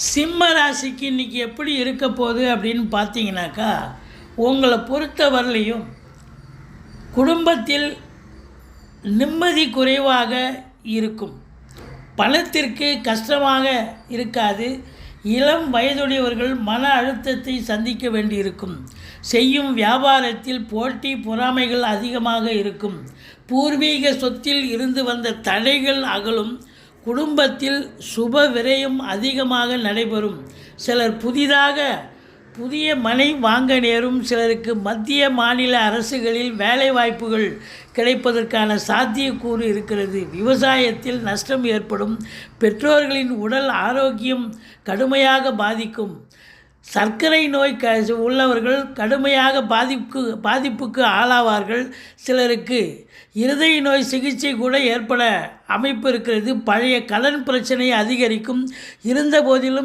சிம்ம ராசிக்கு இன்றைக்கி எப்படி இருக்க போகுது அப்படின்னு பார்த்தீங்கன்னாக்கா, உங்களை பொறுத்தவரையிலையும் குடும்பத்தில் நிம்மதி குறைவாக இருக்கும். பணத்திற்கு கஷ்டமாக இருக்காது. இளம் வயதுடையவர்கள் மன அழுத்தத்தை சந்திக்க வேண்டியிருக்கும். செய்யும் வியாபாரத்தில் போட்டி பொறாமைகள் அதிகமாக இருக்கும். பூர்வீக சொத்தில் இருந்து வந்த தடைகள் அகலும். குடும்பத்தில் சுப விரயம் அதிகமாக நடைபெறும். சிலர் புதிய மனை வாங்க நேரும். சிலருக்கு மத்திய மாநில அரசுகளில் வேலைவாய்ப்புகள் கிடைப்பதற்கான சாத்தியக்கூறு இருக்கிறது. விவசாயத்தில் நஷ்டம் ஏற்படும். பெற்றோர்களின் உடல் ஆரோக்கியம் கடுமையாக பாதிக்கும். சர்க்கரை நோய் உள்ளவர்கள் கடுமையாக பாதிப்புக்கு ஆளாவார்கள். சிலருக்கு இருதய நோய் சிகிச்சை கூட ஏற்பட அமைப்பு இருக்கிறது. பழைய கடன் பிரச்சனை அதிகரிக்கும். இருந்த போதிலும்